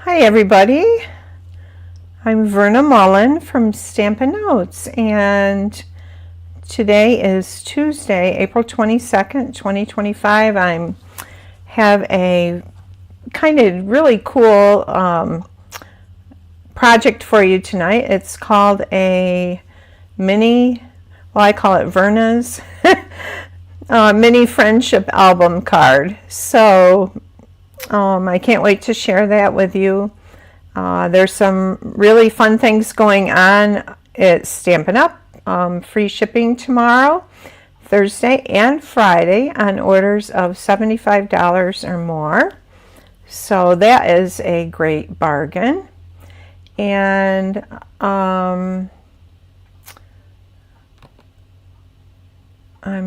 Hi everybody, I'm Verna Mullen from Stampin' Notes, and today is Tuesday, April 22nd, 2025. I have a kind of really cool project for you tonight. It's called a mini, well, I call it Verna's mini friendship album card. So I can't wait to share that with you. There's some really fun things going on at Stampin' Up. Free shipping tomorrow, Thursday and Friday on orders of $75 or more. So that is a great bargain. And I'm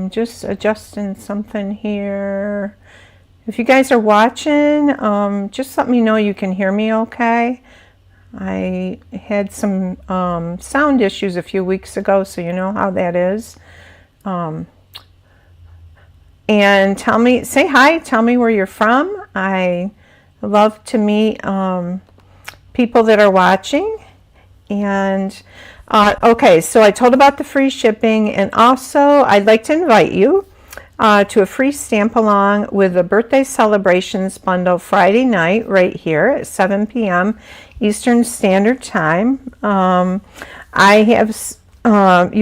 just adjusting something here. If you guys are watching, just let me know you can hear me okay. I had some sound issues a few weeks ago, so you know how that is. And tell me, say hi, tell me where you're from. I love to meet people that are watching. And okay, so I told about the free shipping, and also I'd like to invite you to a free stamp along with the birthday celebrations bundle Friday night right here at 7 p.m. Eastern Standard Time. You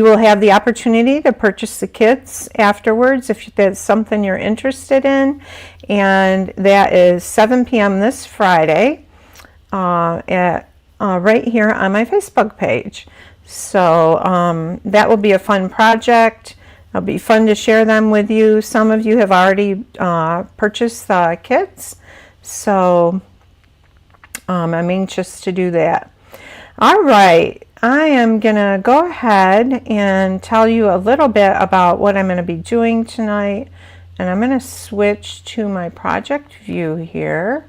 will have the opportunity to purchase the kits afterwards if that's something you're interested in, and that is 7 p.m. this Friday at right here on my Facebook page. So that will be a fun project. It'll be fun to share them with you. Some of you have already purchased the kits, so I'm anxious to do that. All right, I am gonna go ahead and tell you a little bit about what I'm gonna be doing tonight, and I'm gonna switch to my project view here,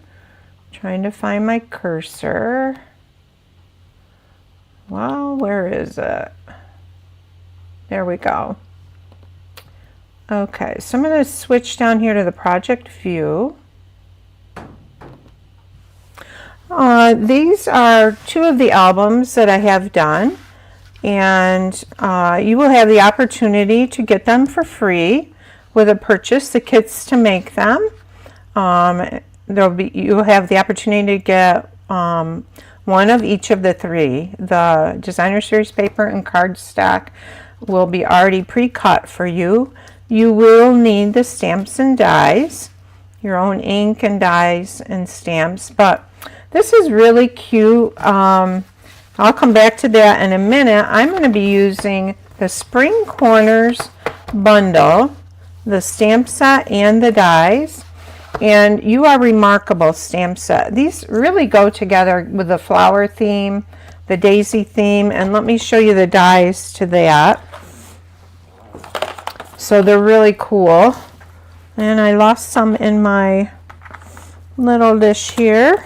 trying to find my cursor. Well, where is it? There we go. Okay, so I'm going to switch down here to the project view. These are two of the albums that I have done, and you will have the opportunity to get them for free with a purchase, the kits to make them. You'll have the opportunity to get one of each of the three. The designer series paper and cardstock will be already pre-cut for you. You will need the stamps and dies, your own ink and dies and stamps, but this is really cute. I'll come back to that in a minute. I'm going to be using the Spring Corners bundle, the stamp set and the dies, and You Are Remarkable stamp set. These really go together with the flower theme, the daisy theme, and let me show you the dies to that. So they're really cool. And I lost some in my little dish here.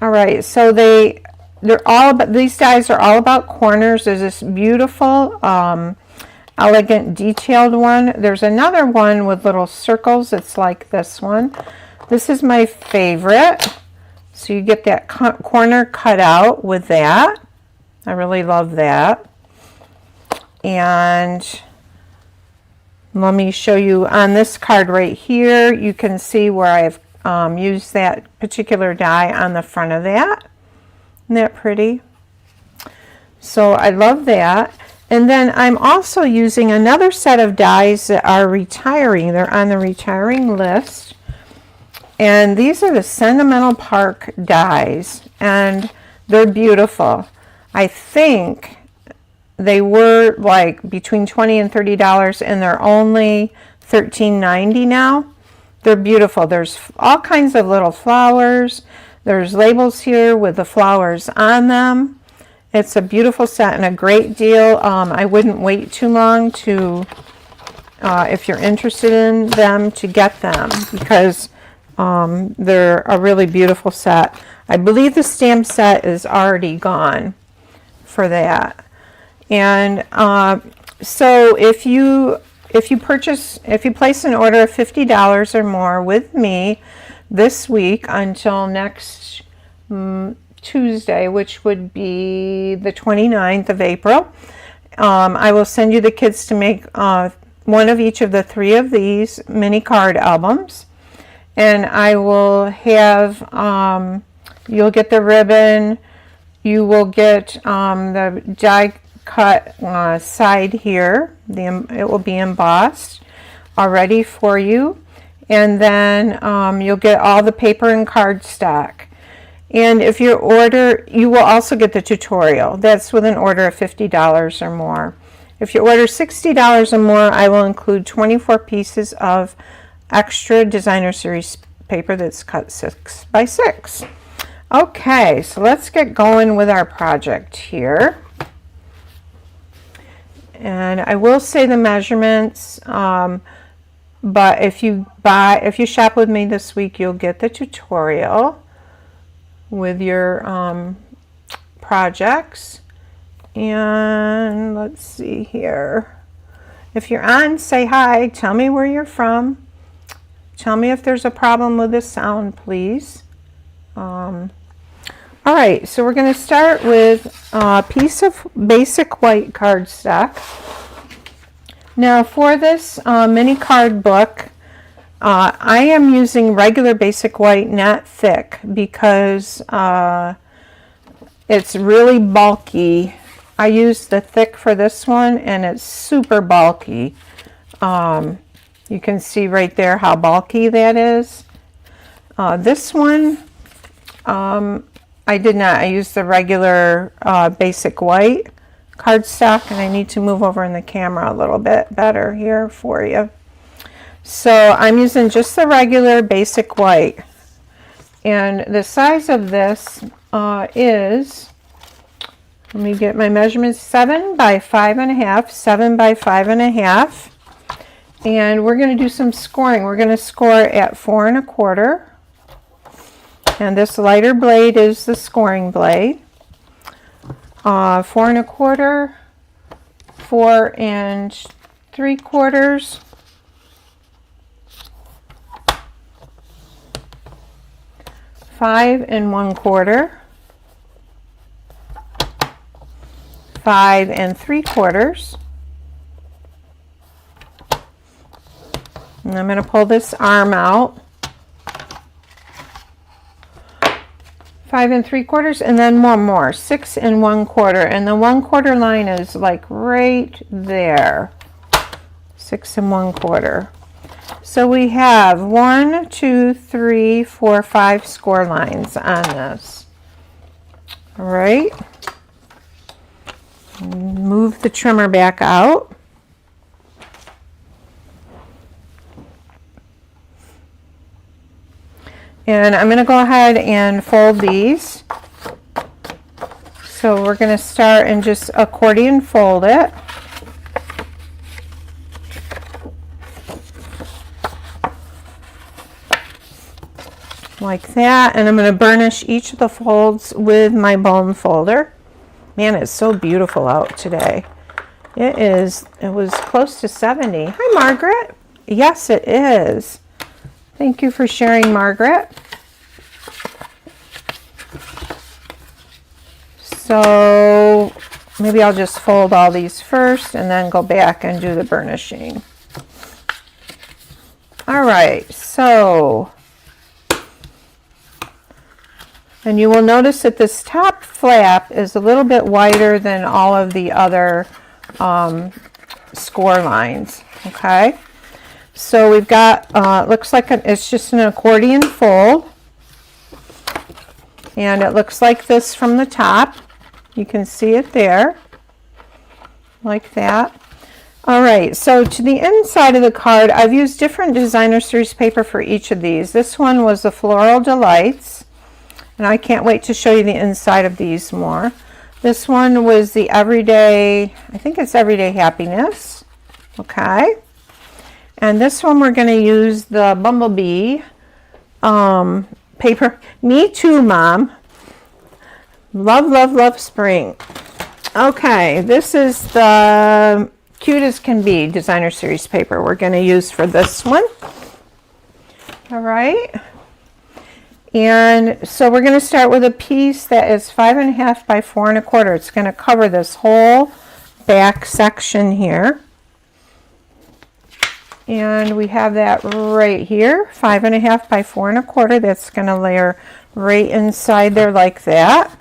All right, so they're all about, these dies are all about corners. There's this beautiful, elegant, detailed one. There's another one with little circles. It's like this one. This is my favorite. So you get that corner cut out with that. I really love that. And let me show you on this card right here. You can see where I've used that particular die on the front of that. Isn't that pretty? So I love that. And then I'm also using another set of dies that are retiring. They're on the retiring list. And these are the Sentimental Park dies. And they're beautiful. I think they were like between $20 and $30, and they're only $13.90 now. They're beautiful. There's all kinds of little flowers. There's labels here with the flowers on them. It's a beautiful set and a great deal. I wouldn't wait too long to, if you're interested in them, to get them, because they're a really beautiful set. I believe the stamp set is already gone for that. And so if you place an order of $50 or more with me this week until next Tuesday, which would be the 29th of April. I will send you the kids to make one of each of the 3 of these mini card albums. And I will have, you'll get the ribbon, you will get the die cut side here. It will be embossed already for you. And then you'll get all the paper and cardstock. And if you order, you will also get the tutorial. That's with an order of $50 or more. If you order $60 or more, I will include 24 pieces of extra designer series paper that's cut 6 by 6. Okay, so let's get going with our project here. And I will say the measurements, but if you shop with me this week, you'll get the tutorial with your projects. And let's see here. If you're on, say hi. Tell me where you're from. Tell me if there's a problem with the sound, please. All right, so we're going to start with a piece of basic white cardstock. Now for this mini card book, I am using regular basic white, not thick, because it's really bulky. I used the thick for this one, and it's super bulky. You can see right there how bulky that is. This one, I did not. I used the regular basic white cardstock, and I need to move over in the camera a little bit better here for you. So I'm using just the regular basic white. And the size of this is, let me get my measurements, 7 by 5.5, 7 by 5.5. And we're going to do some scoring. We're going to score at 4 1/4. And this lighter blade is the scoring blade. 4 1/4, 4 3/4, 5 1/4, 5 3/4. And I'm going to pull this arm out. 5 3/4, and then one more, 6 1/4, and the 1/4 line is like right there. 6 1/4. So we have 1, 2, 3, 4, 5 score lines on this. All right. Move the trimmer back out. And I'm going to go ahead and fold these. So we're going to start and just accordion fold it. Like that. And I'm going to burnish each of the folds with my bone folder. Man, it's so beautiful out today. It is. It was close to 70. Hi, Margaret. Yes, it is. Thank you for sharing, Margaret. So maybe I'll just fold all these first and then go back and do the burnishing. All right, so, and you will notice that this top flap is a little bit wider than all of the other score lines, okay? So we've got, looks like it's just an accordion fold. And it looks like this from the top. You can see it there, like that. All right, so to the inside of the card, I've used different designer series paper for each of these. This one was the Floral Delights, and I can't wait to show you the inside of these more. This one was the Everyday, I think it's Everyday Happiness, okay. And this one we're going to use the Bumblebee paper. Me too, Mom. Love, love, love spring. Okay, this is the Cute as Can Be designer series paper we're going to use for this one. All right. And so we're going to start with a piece that is 5.5 by 4.25. It's going to cover this whole back section here. And we have that right here, 5.5 by 4.25. That's going to layer right inside there like that.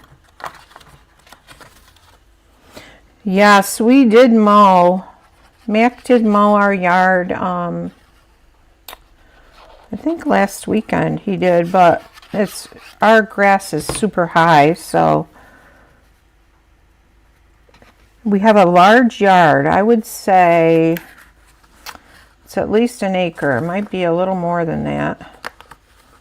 Yes, we did mow. Mac did mow our yard. I think last weekend he did, but our grass is super high, so we have a large yard. I would say it's at least an acre. It might be a little more than that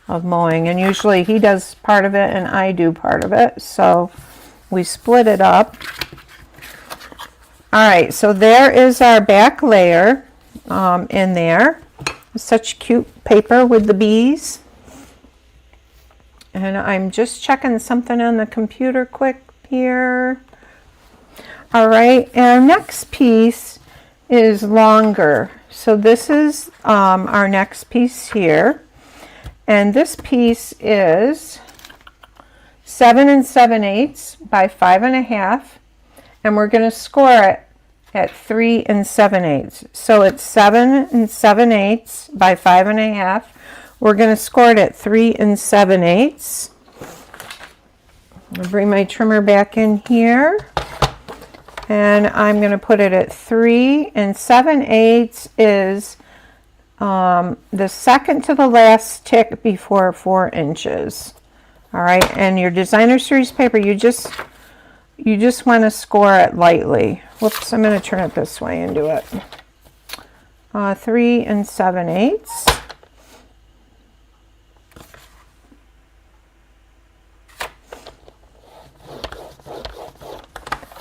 of mowing, and usually he does part of it and I do part of it, so we split it up. All right, so there is our back layer in there. Such cute paper with the bees. And I'm just checking something on the computer quick here. All right, and our next piece is longer. So this is our next piece here. And this piece is 7 7/8 by 5.5. And we're going to score it at 3 7/8. So it's 7 7/8 by 5.5. We're going to score it at 3 7/8. I'll bring my trimmer back in here. And I'm going to put it at 3 7/8 is the second to the last tick before 4 inches. All right, and your designer series paper, you just want to score it lightly. Whoops, I'm going to turn it this way and do it. 3 7/8.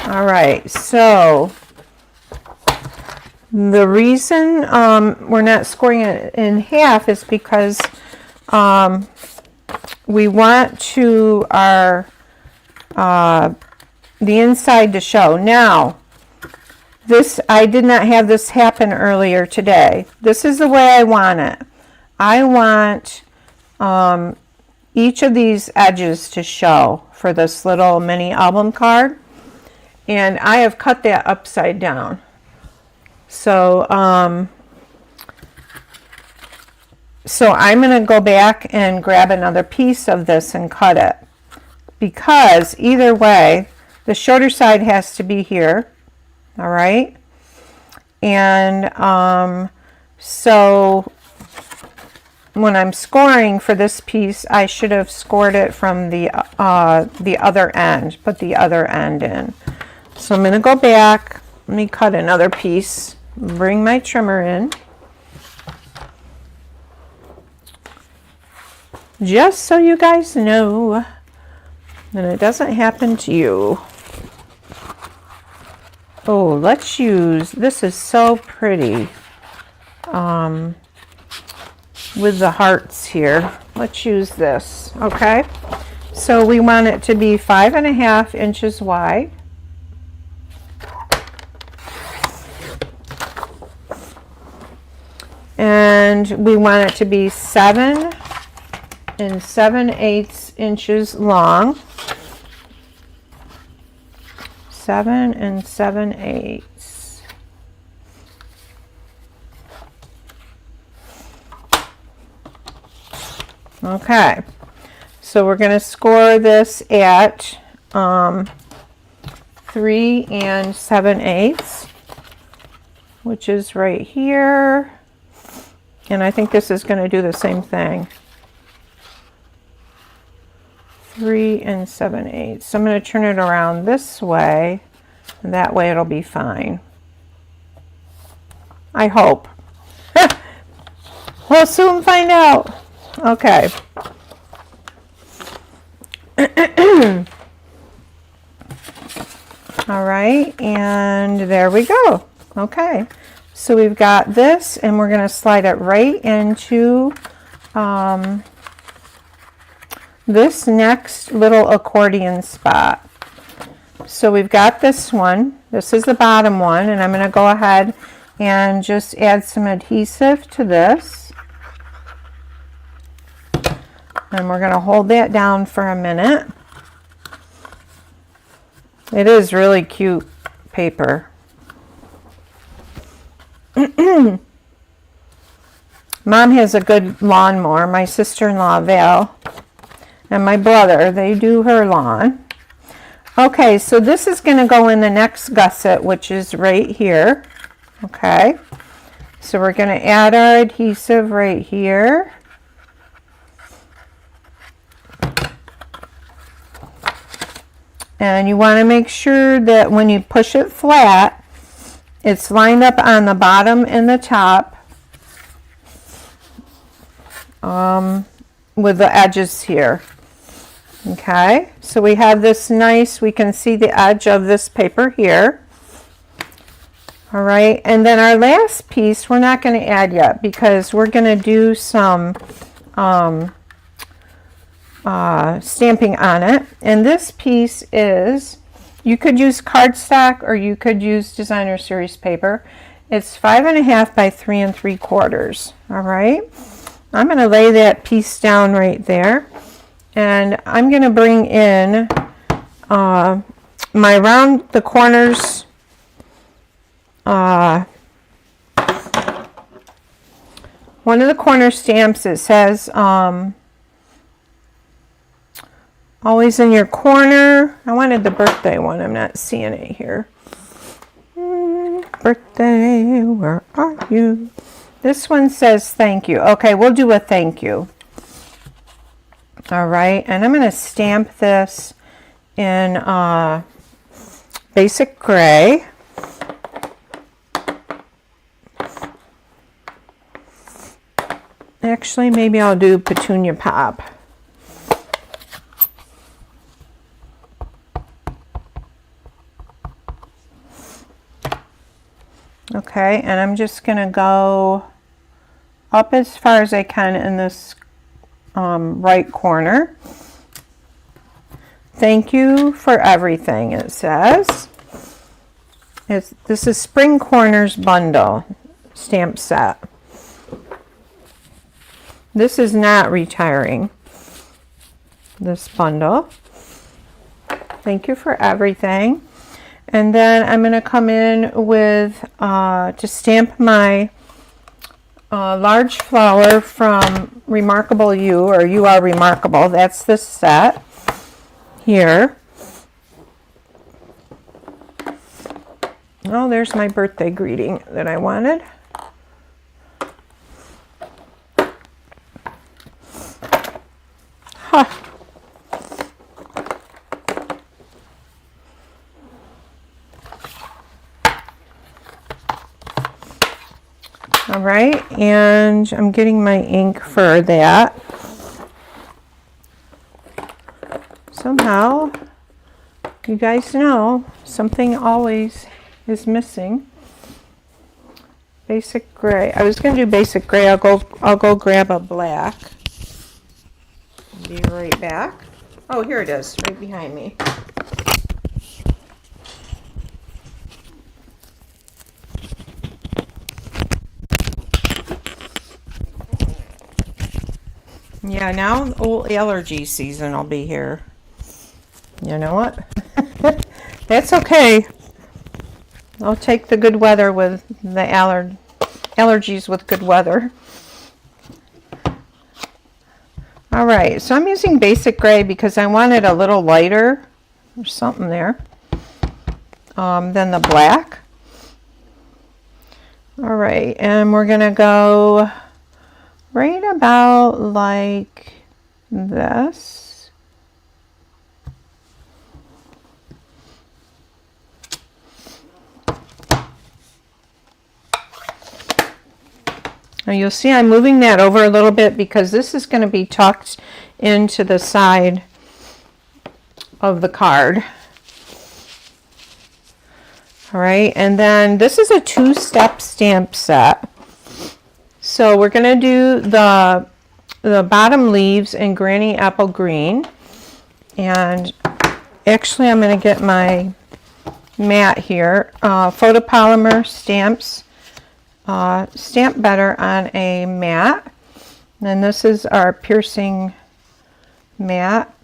All right, so the reason we're not scoring it in half is because we want to the inside to show. Now, I did not have this happen earlier today. This is the way I want it. I want each of these edges to show for this little mini album card. And I have cut that upside down. So, so I'm going to go back and grab another piece of this and cut it. Because either way, the shorter side has to be here. All right. And so when I'm scoring for this piece, I should have scored it from the other end, put the other end in. So I'm going to go back. Let me cut another piece. Bring my trimmer in. Just so you guys know, and it doesn't happen to you. Oh, let's use, this is so pretty. With the hearts here. Let's use this, okay? So we want it to be 5.5 inches wide. And we want it to be 7 7/8 inches long. 7 7/8. Okay, so we're going to score this at 3 7/8, which is right here. And I think this is going to do the same thing. 3 7/8. So I'm going to turn it around this way, and that way it'll be fine. I hope. We'll soon find out. Okay. All right, and there we go. Okay. So we've got this, and we're going to slide it right into this next little accordion spot. So we've got this one. This is the bottom one, and I'm going to go ahead and just add some adhesive to this. And we're going to hold that down for a minute. It is really cute paper. Mom has a good lawnmower. My sister-in-law, Val, and my brother, they do her lawn. Okay, so this is going to go in the next gusset, which is right here. Okay, so we're going to add our adhesive right here. And you want to make sure that when you push it flat, it's lined up on the bottom and the top with the edges here. Okay, so we have this nice, we can see the edge of this paper here. All right, and then our last piece we're not going to add yet because we're going to do some stamping on it. And this piece is, you could use cardstock or you could use designer series paper. It's 5.5 by 3 3/4. All right, I'm going to lay that piece down right there, and I'm going to bring in my round the corners one of the corner stamps. It says always in your corner. I wanted the birthday one. I'm not seeing it here. Birthday, where are you? This one says thank you. Okay, we'll do a thank you. All right, and I'm going to stamp this in basic gray. Actually, maybe I'll do Petunia Pop. Okay, and I'm just going to go up as far as I can in this right corner. Thank you for everything, it says. This is Spring Corners Bundle stamp set. This is not retiring, this bundle. Thank you for everything. And then I'm going to come in with, to stamp my large flower from Remarkable You, or You Are Remarkable. That's this set here. Oh, there's my birthday greeting that I wanted. Huh. All right, and I'm getting my ink for that. Somehow, you guys know, something always is missing. Basic gray. I was going to do basic gray. I'll go grab a black. Be right back. Oh, here it is, right behind me. Yeah, now old allergy season will be here. You know what? That's okay. I'll take the good weather with the allergies with good weather. All right, so I'm using basic gray because I want it a little lighter. There's something there. Than the black. All right, and we're gonna go right about like this. Now you'll see I'm moving that over a little bit because this is going to be tucked into the side of the card. All right, and then this is a 2-step stamp set. So we're going to do the bottom leaves in Granny Apple Green. And actually I'm going to get my mat here. Photopolymer stamps. Stamp better on a mat. And this is our piercing matte.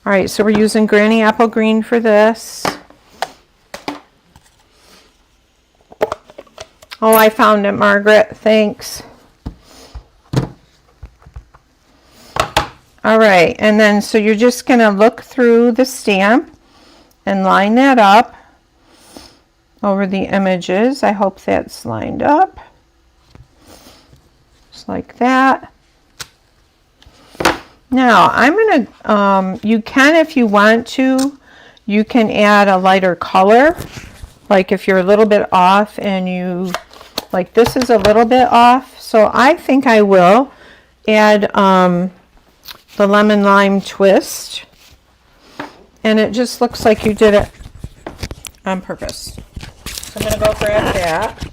All right, so we're using Granny Apple Green for this. Oh, I found it, Margaret. Thanks. All right, and then so you're just going to look through the stamp and line that up over the images. I hope that's lined up. Just like that. Now, I'm going to, you can, if you want to, you can add a lighter color. Like if you're a little bit off and you, like this is a little bit off. So I think I will add the lemon lime twist. And it just looks like you did it on purpose. So I'm going to go grab that.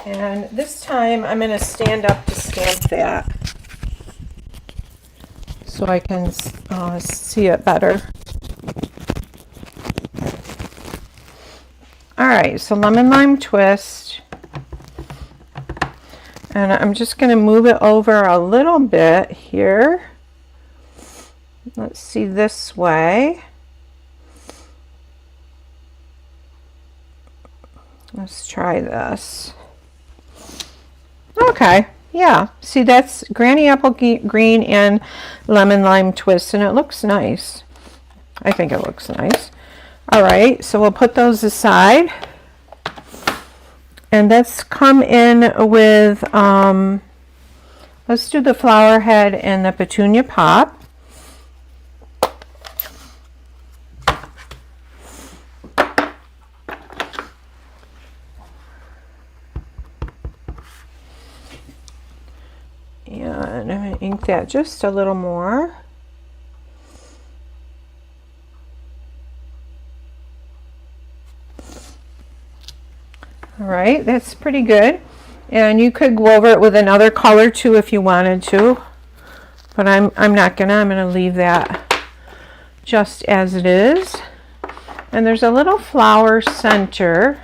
And this time I'm going to stand up to stamp that so I can see it better. All right, so lemon lime twist. And I'm just going to move it over a little bit here. Let's see, this way. Let's try this. Okay, yeah. See, that's Granny Apple Green and lemon lime twist, and it looks nice. I think it looks nice. All right, so we'll put those aside. And let's come in with, let's do the flower head and the petunia pop. And I'm going to ink that just a little more. All right, that's pretty good. And you could go over it with another color too if you wanted to. But I'm not gonna. I'm gonna leave that just as it is. And there's a little flower center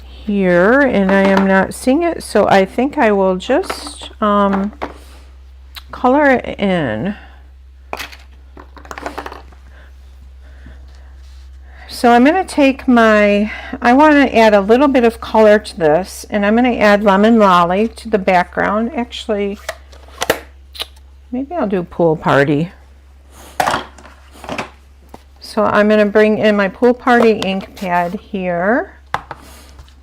here, and I am not seeing it, so I think I will just color it in. So I'm going to take my, I want to add a little bit of color to this, and I'm going to add Lemon Lolly to the background. Actually, maybe I'll do Pool Party. So I'm going to bring in my Pool Party ink pad here.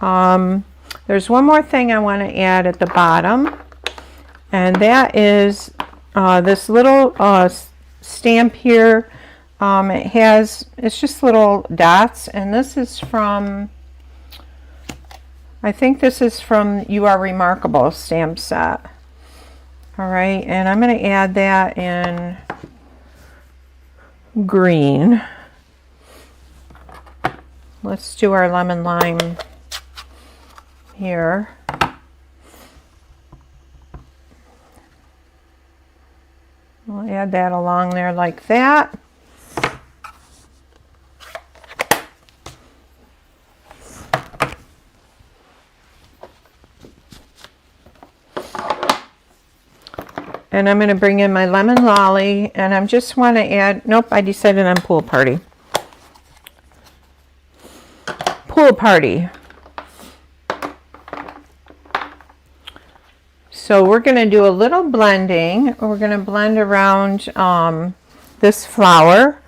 There's one more thing I want to add at the bottom, and that is this little stamp here. It's just little dots, and this is from, I think this is from You Are Remarkable stamp set. All right, and I'm going to add that in green. Let's do our lemon lime here. We'll add that along there like that. And I'm going to bring in my Lemon Lolly, and I just want to add, nope, I decided on Pool Party. Pool Party. So we're going to do a little blending. We're going to blend around this flower,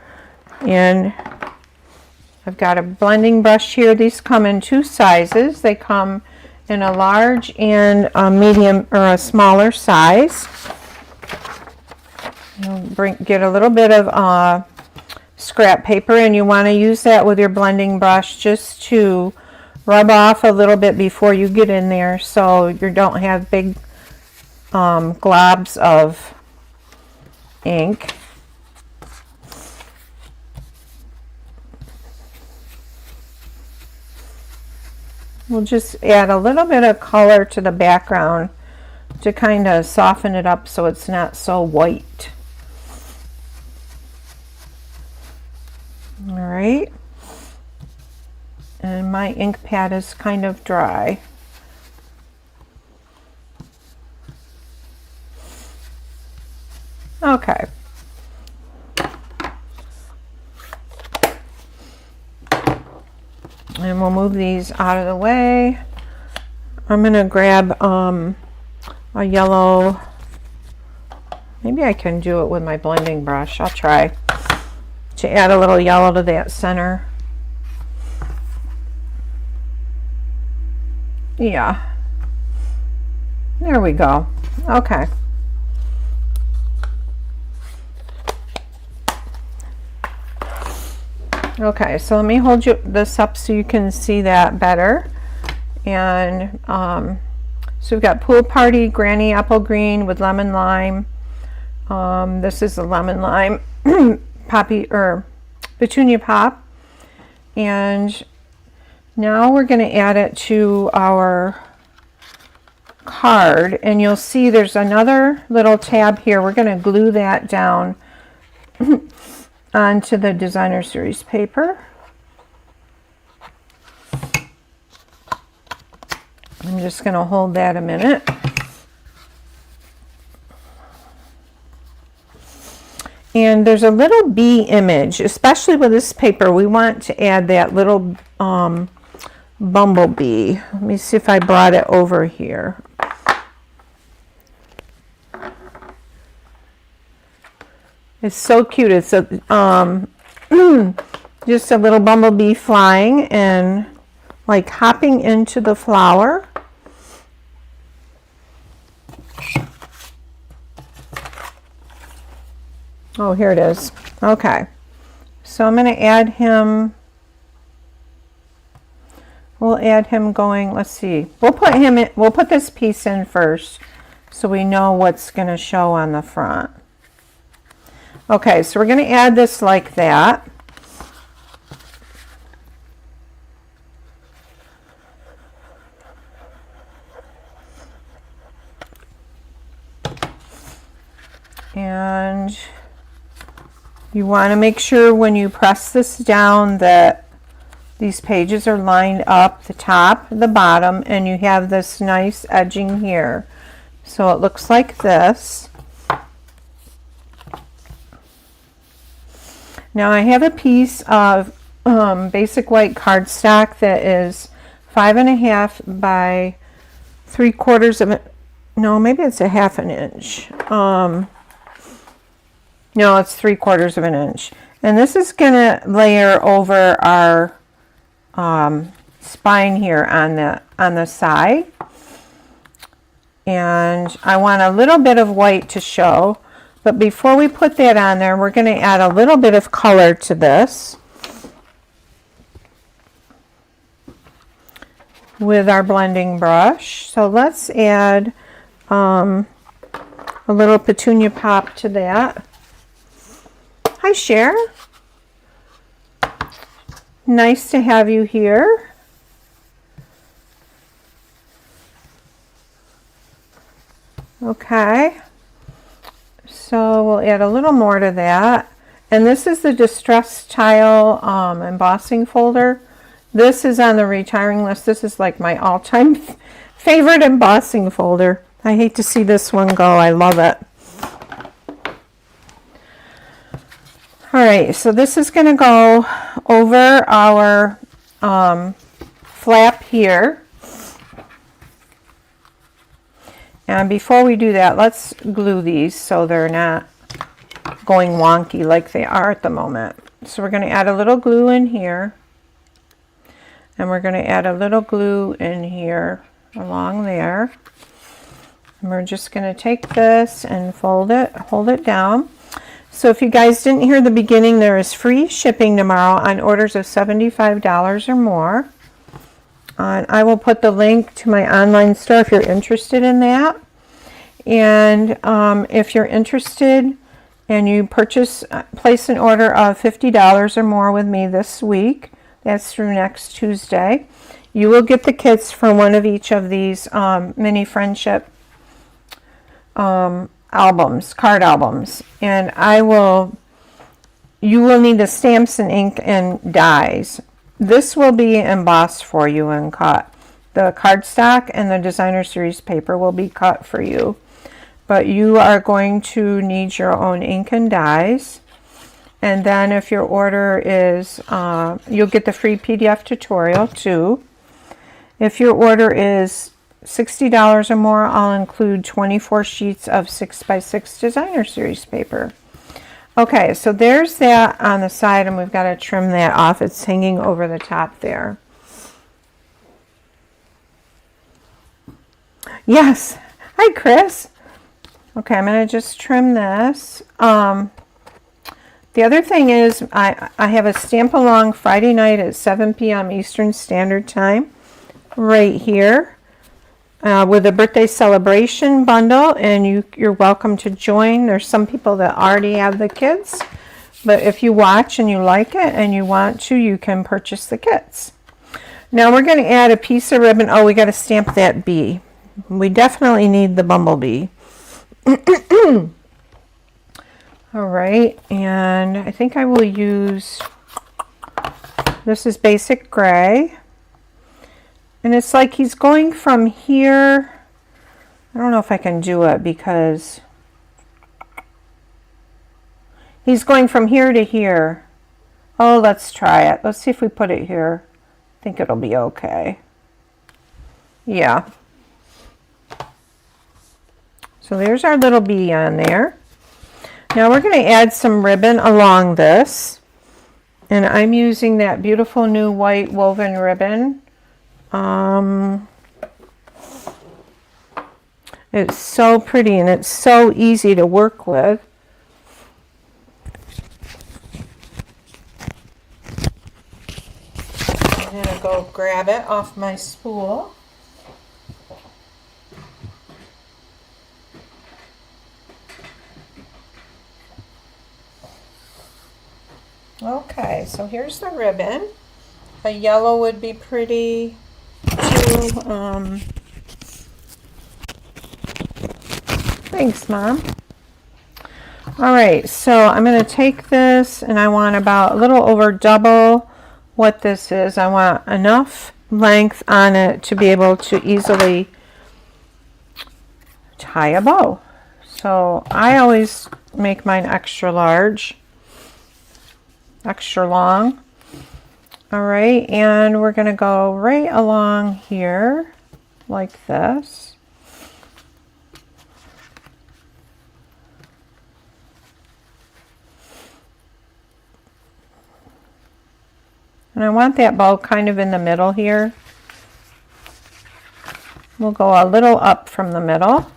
and I've got a blending brush here. These come in two sizes. They come in a large and a medium or a smaller size. Get a little bit of scrap paper, and you want to use that with your blending brush just to rub off a little bit before you get in there, so you don't have big globs of ink. We'll just add a little bit of color to the background to kind of soften it up so it's not so white. All right. And my ink pad is kind of dry. Okay. And we'll move these out of the way. I'm going to grab a yellow. Maybe I can do it with my blending brush. I'll try to add a little yellow to that center. Yeah. There we go. Okay. Okay, so let me hold this up so you can see that better. And so we've got Pool Party Granny Apple Green with Lemon Lime. This is the Lemon Lime Poppy or Petunia Pop. And now we're going to add it to our card. And you'll see there's another little tab here. We're going to glue that down onto the designer series paper. I'm just going to hold that a minute. And there's a little bee image, especially with this paper. We want to add that little bumblebee. Let me see if I brought it over here. It's so cute. It's a just a little bumblebee flying and like hopping into the flower. Oh, here it is. Okay. So I'm going to add him. We'll add him going, let's see. We'll put him in, we'll put this piece in first so we know what's going to show on the front. Okay, so we're going to add this like that. And you want to make sure when you press this down that these pages are lined up, the top, the bottom, and you have this nice edging here. So it looks like this. Now I have a piece of basic white cardstock that is 5.5 by 3/4 of it. No, maybe it's a 1/2 inch. No, it's 3/4 of an inch. And this is going to layer over our spine here on the side. And I want a little bit of white to show. But before we put that on there, we're going to add a little bit of color to this with our blending brush. So let's add a little Petunia Pop to that. Hi, Cher. Nice to have you here. Okay. So we'll add a little more to that. And this is the Distress Tile embossing folder. This is on the retiring list. This is like my all-time favorite embossing folder. I hate to see this one go. I love it. All right, so this is going to go over our flap here. And before we do that, let's glue these so they're not going wonky like they are at the moment. So we're going to add a little glue in here. And we're going to add a little glue in here along there. And we're just going to take this and fold it, hold it down. So if you guys didn't hear the beginning, there is free shipping tomorrow on orders of $75 or more. And I will put the link to my online store if you're interested in that. And if you're interested and you place an order of $50 or more with me this week, that's through next Tuesday, you will get the kits for one of each of these mini friendship albums, card albums. And you will need the stamps and ink and dies. this will be embossed for you and cut. The cardstock and the designer series paper will be cut for you. But you are going to need your own ink and dyes. And then if your order is, you'll get the free PDF tutorial too. If your order is $60 or more, I'll include 24 sheets of 6x6 designer series paper. Okay, so there's that on the side, and we've got to trim that off. It's hanging over the top there. Yes. Hi, Chris. Okay, I'm going to just trim this. The other thing is I have a Stamp-A-Long Friday night at 7 p.m. Eastern Standard Time right here. With a birthday celebration bundle, and you're welcome to join. There's some people that already have the kits, but if you watch and you like it and you want to, you can purchase the kits. Now we're going to add a piece of ribbon. Oh, we got to stamp that bee. We definitely need the bumblebee. All right, and I think I will use, this is basic gray. And it's like he's going from here. I don't know if I can do it because he's going from here to here. Oh, let's try it. Let's see if we put it here. I think it'll be okay. Yeah. So there's our little bee on there. Now we're going to add some ribbon along this. And I'm using that beautiful new white woven ribbon. It's so pretty and it's so easy to work with. I'm going to go grab it off my spool. Okay, so here's the ribbon. A yellow would be pretty too. Thanks, Mom. All right, so I'm going to take this, and I want about a little over double what this is. I want enough length on it to be able to easily tie a bow. So I always make mine extra large, extra long. All right, and we're going to go right along here like this. And I want that bow kind of in the middle here. We'll go a little up from the middle.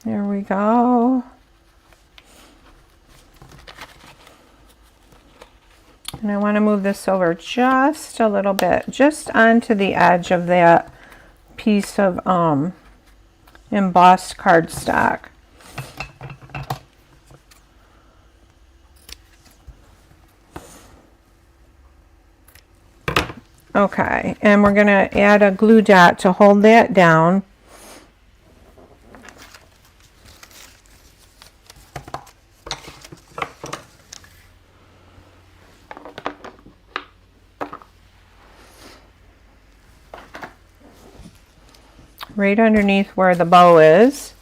There we go. And I want to move this over just a little bit, just onto the edge of that piece of embossed cardstock. Okay, and we're going to add a glue dot to hold that down. Right underneath where the bow is.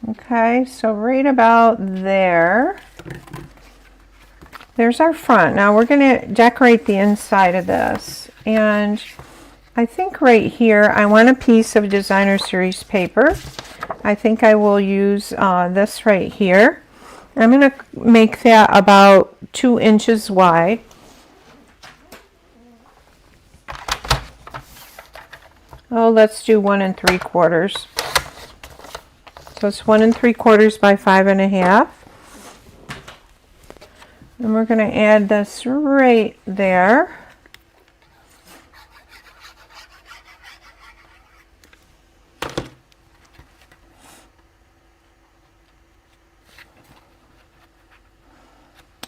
Okay, so right about there. There's our front. Now we're going to decorate the inside of this. And I think right here I want a piece of designer series paper. I think I will use this right here. I'm going to make that about 2 inches wide. Oh, let's do 1 3/4. So it's 1 3/4 by 5.5. And we're going to add this right there.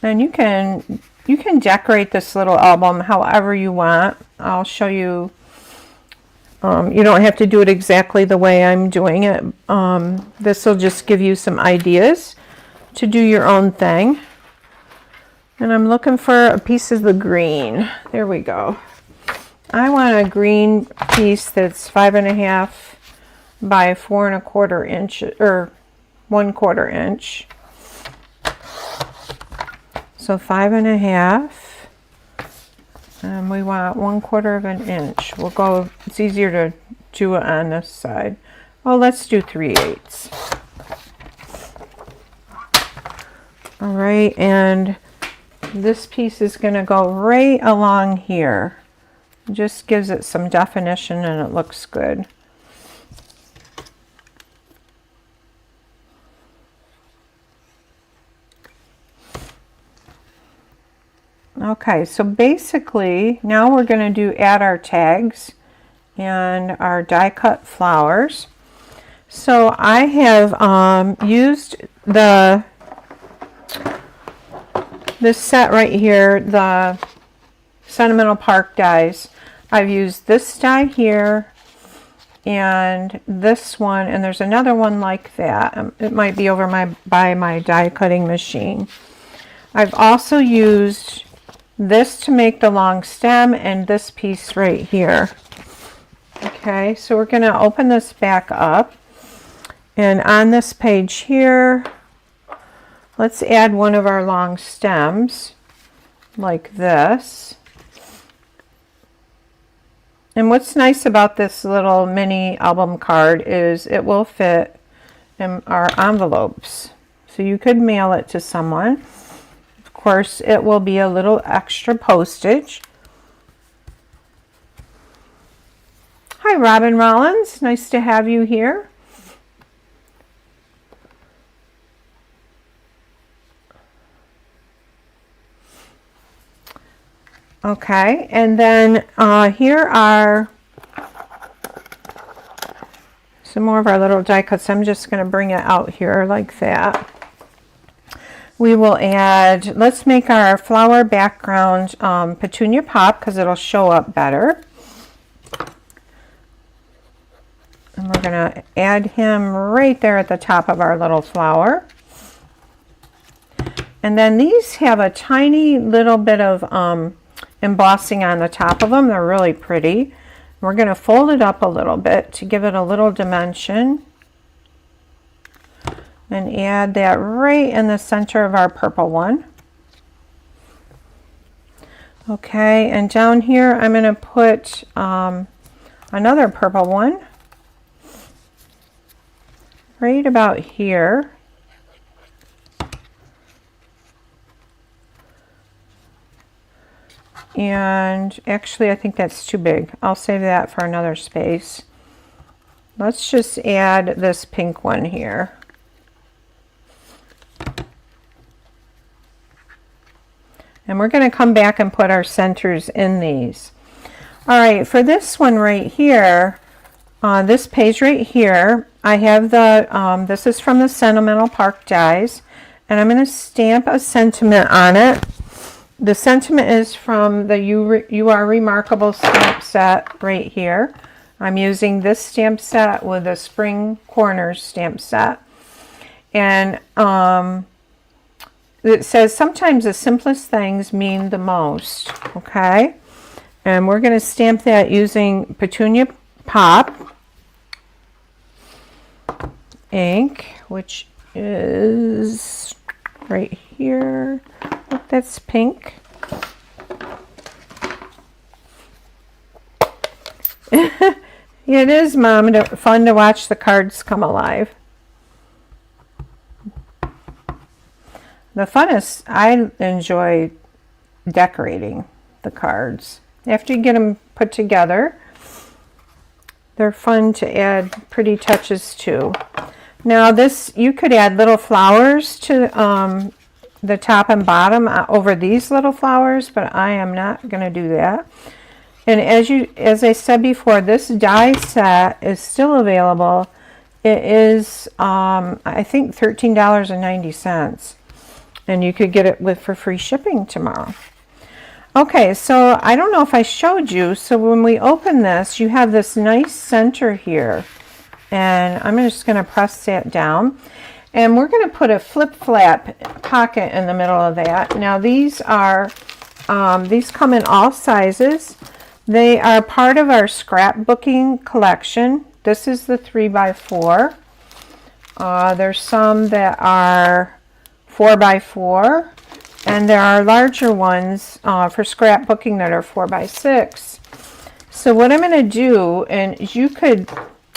And you can you can decorate this little album however you want. I'll show you. You don't have to do it exactly the way I'm doing it. This will just give you some ideas to do your own thing. And I'm looking for a piece of the green. There we go. I want a green piece that's 5.5 by 4.25 inches, or 1/4 inch. So 5.5, and we want 1/4 inch. We'll go, it's easier to do it on this side. Well, let's do 3/8. All right, and this piece is going to go right along here. It just gives it some definition and it looks good. Okay, so basically now we're going to add our tags and our die cut flowers. So I have used this set right here, the Sentimental Park dies. I've used this die here and this one, and there's another one like that. It might be over by my die cutting machine. I've also used this to make the long stem and this piece right here. Okay, so we're going to open this back up, and on this page here, let's add one of our long stems like this. And what's nice about this little mini album card is it will fit in our envelopes. So you could mail it to someone. Of course, it will be a little extra postage. Hi, Robin Rollins. Nice to have you here. Okay, and then here are some more of our little die cuts. I'm just going to bring it out here like that. We will add, let's make our flower background Petunia Pop because it'll show up better. And we're going to add him right there at the top of our little flower. And then these have a tiny little bit of embossing on the top of them. They're really pretty. We're going to fold it up a little bit to give it a little dimension and add that right in the center of our purple one. Okay, and down here I'm going to put another purple one right about here. And actually I think that's too big. I'll save that for another space. Let's just add this pink one here. And we're going to come back and put our centers in these. All right, for this one right here, this page right here, I have the, this is from the Sentimental Park dies, and I'm going to stamp a sentiment on it. The sentiment is from the You Are Remarkable stamp set right here. I'm using this stamp set with the Spring Corners stamp set. And it says, sometimes the simplest things mean the most. Okay? And we're going to stamp that using Petunia Pop ink, which is right here. Look, that's pink. It is, Mom, fun to watch the cards come alive. The funnest, I enjoy decorating the cards. After you get them put together, they're fun to add pretty touches to. Now this, you could add little flowers to the top and bottom over these little flowers, but I am not going to do that. And as I said before, this die set is still available. It is I think $13.90, and you could get it for free shipping tomorrow. Okay, so I don't know if I showed you, so when we open this, you have this nice center here, and I'm just going to press that down, and we're going to put a flip-flap pocket in the middle of that. Now these are, these come in all sizes. They are part of our scrapbooking collection. This is the 3x4. There's some that are 4x4. And there are larger ones for scrapbooking that are 4x6. So what I'm going to do, and you could,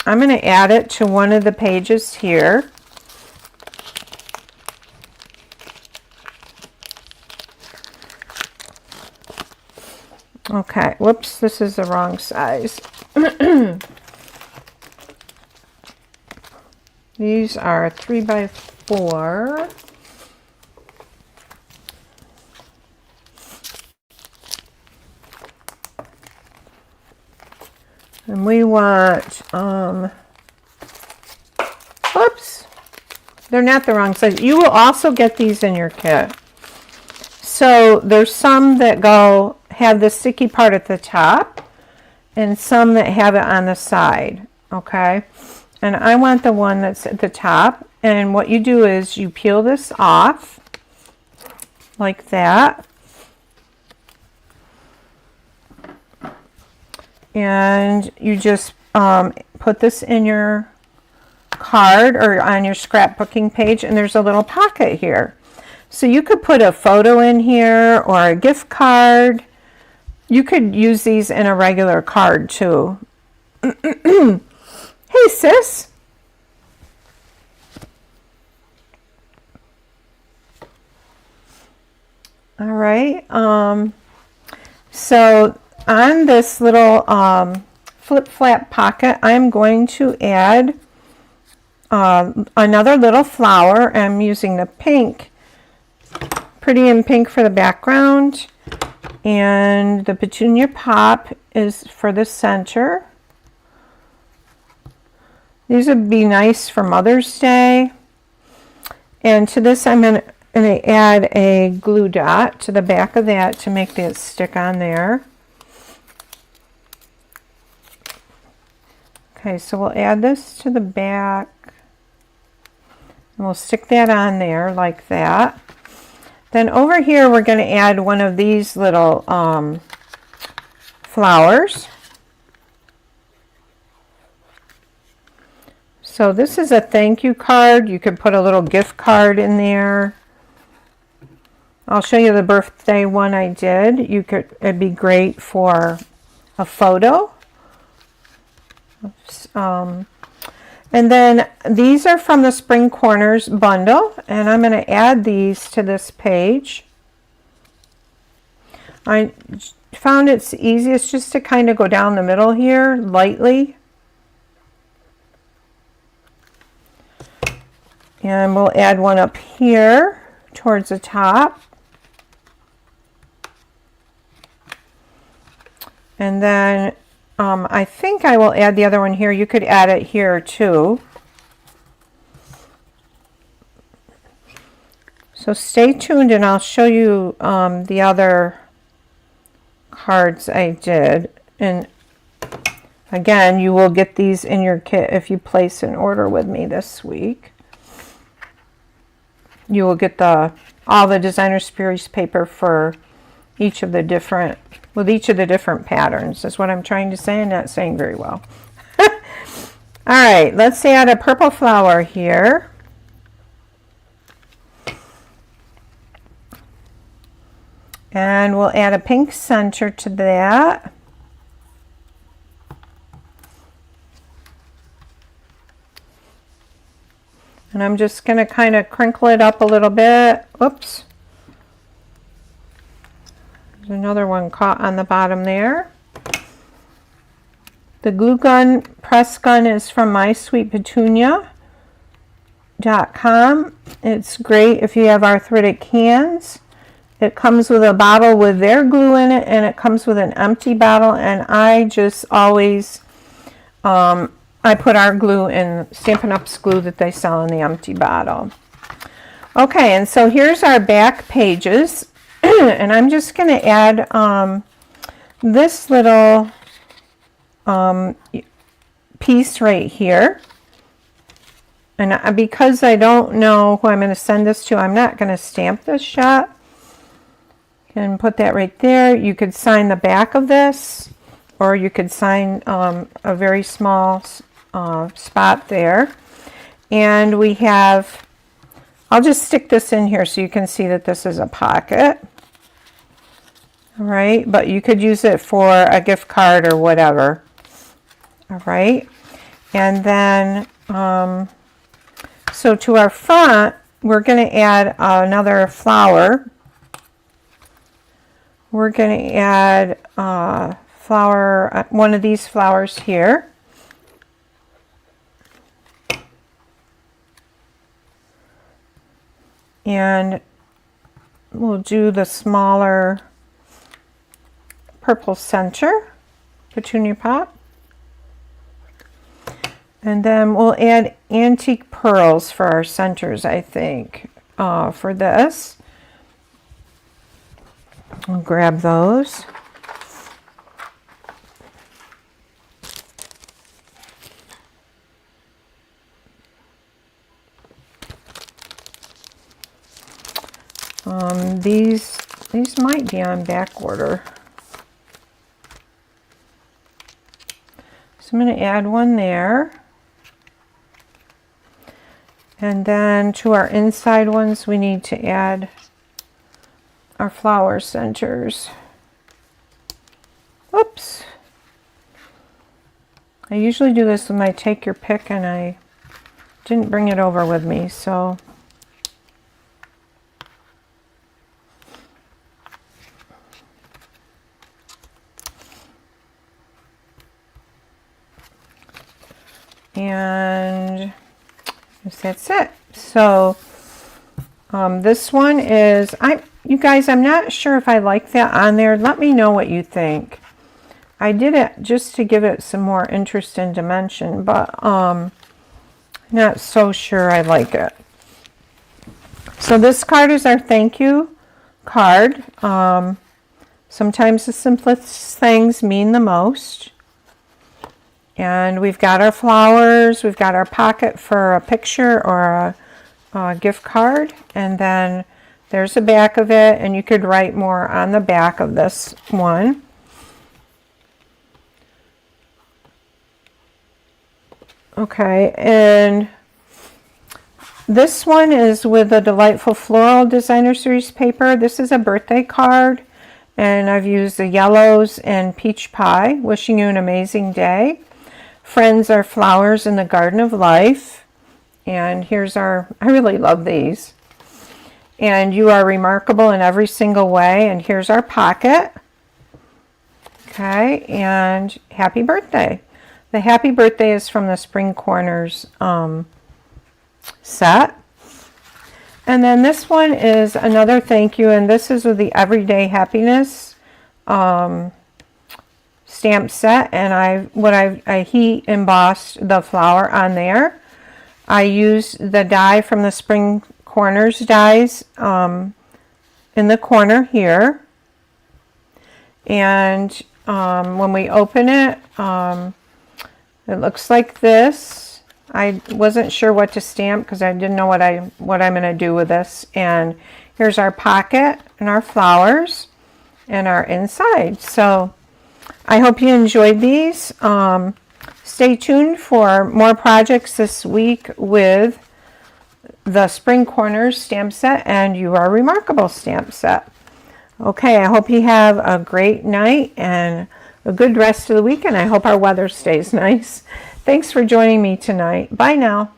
I'm going to add it to one of the pages here. Okay, whoops, this is the wrong size. These are 3x4. And we want, oops, they're not the wrong size. You will also get these in your kit. So there's some that have the sticky part at the top, and some that have it on the side, okay? And I want the one that's at the top, and what you do is you peel this off, like that. And you just put this in your card or on your scrapbooking page, and there's a little pocket here. So you could put a photo in here or a gift card. You could use these in a regular card too. Hey sis. All right. So on this little flip-flap pocket, I'm going to add another little flower. I'm using the pink, pretty in pink for the background, and the petunia pop is for the center. These would be nice for Mother's Day. And to this I'm going to add a glue dot to the back of that to make that stick on there. Okay, so we'll add this to the back, and we'll stick that on there like that. Then over here we're going to add one of these little flowers. So this is a thank you card. You could put a little gift card in there. I'll show you the birthday one I did. It'd be great for a photo. And then these are from the Spring Corners bundle, and I'm going to add these to this page. I found it's easiest just to kind of go down the middle here lightly. And we'll add one up here towards the top. And then I think I will add the other one here. You could add it here too. So stay tuned and I'll show you the other cards I did. And again, you will get these in your kit if you place an order with me this week. You will get all the Designer Series paper for each of the different, with each of the different patterns is what I'm trying to say. I'm not saying very well. All right, let's add a purple flower here. And we'll add a pink center to that. And I'm just going to kind of crinkle it up a little bit. Oops. There's another one caught on the bottom there. The glue gun, press gun is from mysweetpetunia.com. It's great if you have arthritic hands. It comes with a bottle with their glue in it, and it comes with an empty bottle, and I just always I put our glue in Stampin' Up's glue that they sell in the empty bottle. Okay, and so here's our back pages. And I'm just going to add this little piece right here. And because I don't know who I'm going to send this to, I'm not going to stamp this yet. And put that right there. You could sign the back of this, or you could sign a very small spot there. And we have, I'll just stick this in here so you can see that this is a pocket. All right, but you could use it for a gift card or whatever. All right, and then so to our front, we're going to add another flower. We're going to add flower, one of these flowers here. And we'll do the smaller purple center, petunia pot. And then we'll add antique pearls for our centers, I think, for this. I'll grab those. These might be on back order. So I'm going to add one there. And then to our inside ones, we need to add our flower centers. Whoops. I usually do this when I take your pick, and I didn't bring it over with me, so. And that's it. So this one is, you guys, I'm not sure if I like that on there. Let me know what you think. I did it just to give it some more interest and dimension, but not so sure I like it. So this card is our thank you card. Sometimes the simplest things mean the most. And we've got our flowers, we've got our pocket for a picture or a gift card, and then there's the back of it, and you could write more on the back of this one. Okay, and this one is with a Delightful Floral Designer Series paper. This is a birthday card, and I've used the yellows and peach pie. Wishing you an amazing day. Friends are flowers in the garden of life. And here's our, I really love these. And you are remarkable in every single way. And here's our pocket. Okay, and happy birthday. The happy birthday is from the Spring Corners set. And then this one is another thank you, and this is with the Everyday Happiness stamp set, and I heat embossed the flower on there. I used the die from the Spring Corners dies in the corner here, and when we open it, it looks like this. I wasn't sure what to stamp because I didn't know what I'm going to do with this. And here's our pocket and our flowers and our inside. So I hope you enjoyed these. Stay tuned for more projects this week with the Spring Corners stamp set and You Are Remarkable stamp set. Okay, I hope you have a great night and a good rest of the week, and I hope our weather stays nice. Thanks for joining me tonight. Bye now.